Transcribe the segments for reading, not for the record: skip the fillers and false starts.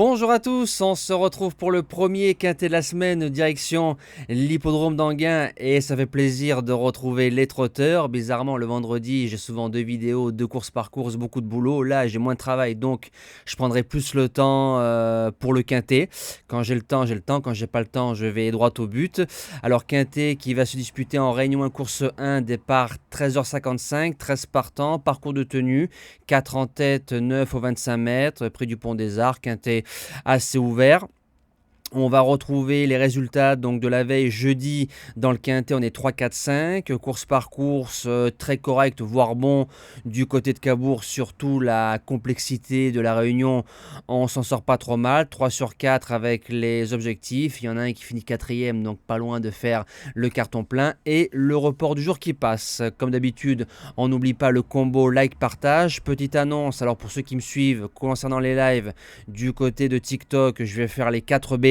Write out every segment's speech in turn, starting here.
Bonjour à tous, on se retrouve pour le premier quintet de la semaine direction l'hippodrome d'Anguin et ça fait plaisir de retrouver les trotteurs. Bizarrement le vendredi j'ai souvent deux vidéos, deux courses par course, beaucoup de boulot. Là j'ai moins de travail donc je prendrai plus le temps pour le quintet. Quand j'ai le temps, j'ai le temps, quand j'ai pas le temps je vais droit au but. Alors quintet qui va se disputer en Réunion 1 course 1, départ 13h55, 13 partants, parcours de tenue, 4 en tête, 9 au 25 mètres, près du pont des Arts, quintet assez ouvert. On va retrouver les résultats donc de la veille jeudi dans le quintet. On est 3, 4, 5. Course par course, très correct, voire bon du côté de Cabourg. Surtout la complexité de la réunion, on s'en sort pas trop mal. 3 sur 4 avec les objectifs. Il y en a un qui finit quatrième, donc pas loin de faire le carton plein. Et le report du jour qui passe. Comme d'habitude, on n'oublie pas le combo like-partage. Petite annonce, alors pour ceux qui me suivent concernant les lives, du côté de TikTok, je vais faire les 4 B.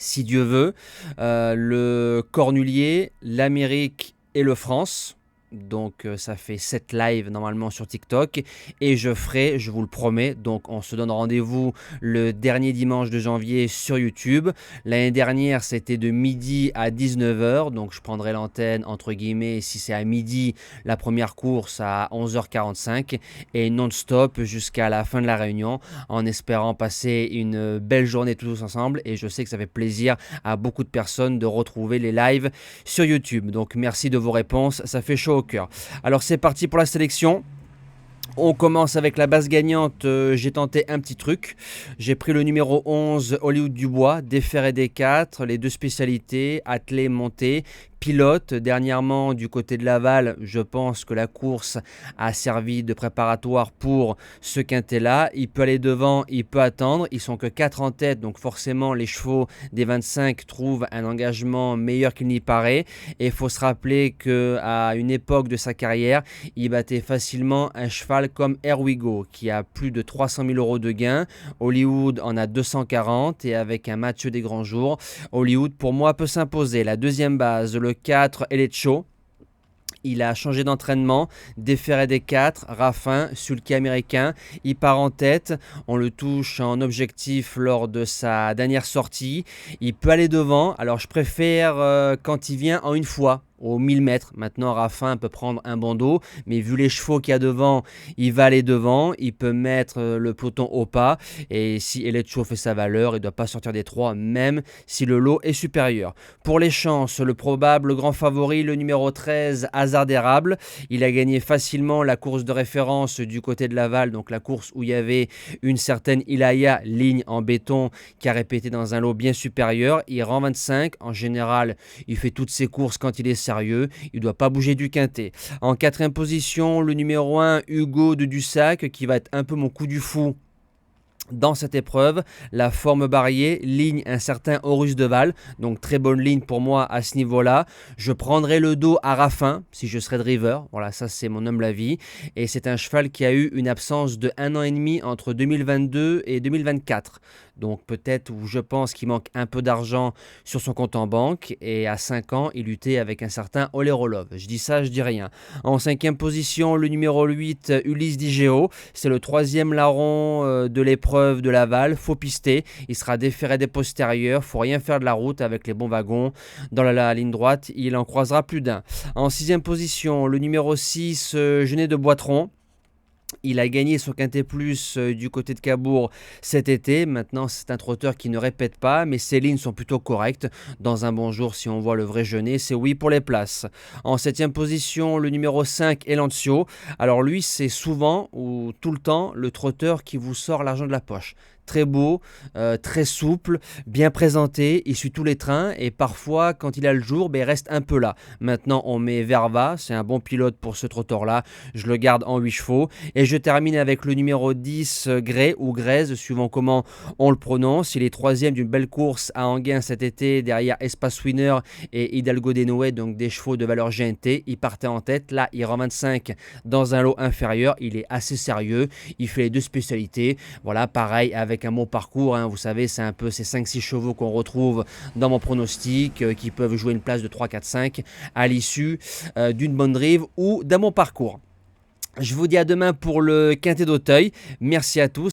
Si Dieu veut, le Cornulier, l'Amérique et le France. Donc ça fait 7 lives normalement sur TikTok et je ferai, je vous le promets, donc on se donne rendez-vous le dernier dimanche de janvier sur YouTube. L'année dernière c'était de midi à 19h, donc je prendrai l'antenne entre guillemets si c'est à midi la première course à 11h45 et non-stop jusqu'à la fin de la réunion en espérant passer une belle journée tous ensemble et je sais que ça fait plaisir à beaucoup de personnes de retrouver les lives sur YouTube. Donc merci de vos réponses, ça fait chaud au cœur. Alors c'est parti pour la sélection. On commence avec la base gagnante, j'ai tenté un petit truc. J'ai pris le numéro 11, Hollywood Dubois, déféré des 4, les deux spécialités, attelé, monté, pilote. Dernièrement, du côté de Laval, je pense que la course a servi de préparatoire pour ce quintet-là. Il peut aller devant, il peut attendre. Ils sont que 4 en tête, donc forcément les chevaux des 25 trouvent un engagement meilleur qu'il n'y paraît. Et il faut se rappeler qu'à une époque de sa carrière, il battait facilement un cheval comme Here We Go, qui a plus de 300 000 € de gains. Hollywood en a 240 et avec un match des grands jours, Hollywood pour moi peut s'imposer. La deuxième base, le 4, Elecho. Il a changé d'entraînement, déféré des 4, Raffin, sulky américain, il part en tête, on le touche en objectif lors de sa dernière sortie, il peut aller devant, alors je préfère quand il vient en une fois, aux 1000 mètres. Maintenant, Raffin peut prendre un bandeau, mais vu les chevaux qu'il y a devant, il va aller devant, il peut mettre le peloton au pas, et si Elecho fait sa valeur, il ne doit pas sortir des 3, même si le lot est supérieur. Pour les chances, le probable grand favori, le numéro 13, Hasard d'érable, il a gagné facilement la course de référence du côté de Laval, donc la course où il y avait une certaine Ilaya, ligne en béton, qui a répété dans un lot bien supérieur. Il rend 25, en général, il fait toutes ses courses quand il est sérieux, il ne doit pas bouger du quintet. En quatrième position, le numéro 1, Hugo de Dussac, qui va être un peu mon coup du fou dans cette épreuve. La forme Barrier, ligne un certain Horus de Val, donc très bonne ligne pour moi à ce niveau-là. Je prendrai le dos à Raffin si je serais driver, voilà, ça c'est mon humble avis, et c'est un cheval qui a eu une absence de 1 an et demi entre 2022 et 2024, donc peut-être où je pense qu'il manque un peu d'argent sur son compte en banque, et à 5 ans il luttait avec un certain Olerolov, je dis ça, je dis rien. En cinquième position, le numéro 8, Ulysse Digeo, c'est le troisième larron de l'épreuve de Laval, faux pisté, il sera déféré des postérieurs, faut rien faire de la route avec les bons wagons, dans la ligne droite, il en croisera plus d'un. En sixième position, le numéro 6, Genet de Boitron. Il a gagné son Quintet Plus du côté de Cabourg cet été. Maintenant, c'est un trotteur qui ne répète pas, mais ses lignes sont plutôt correctes. Dans un bon jour, si on voit le vrai Genet, c'est oui pour les places. En septième position, le numéro 5, Elancio. Alors lui, c'est souvent ou tout le temps le trotteur qui vous sort l'argent de la poche. Très beau, très souple, bien présenté, il suit tous les trains et parfois quand il a le jour, il reste un peu là. Maintenant on met Verva, c'est un bon pilote pour ce trotteur-là, je le garde en 8 chevaux. Et je termine avec le numéro 10, Grey ou Grèze, suivant comment on le prononce. Il est troisième d'une belle course à Anguin cet été, derrière Espace Winner et Hidalgo Denoé, donc des chevaux de valeur GNT. Il partait en tête, là il rend 25 dans un lot inférieur, il est assez sérieux, il fait les deux spécialités. Voilà, pareil avec un bon parcours, hein. Vous savez, c'est un peu ces 5-6 chevaux qu'on retrouve dans mon pronostic qui peuvent jouer une place de 3, 4, 5 à l'issue d'une bonne drive ou d'un bon parcours. Je vous dis à demain pour le Quintet d'Auteuil. Merci à tous.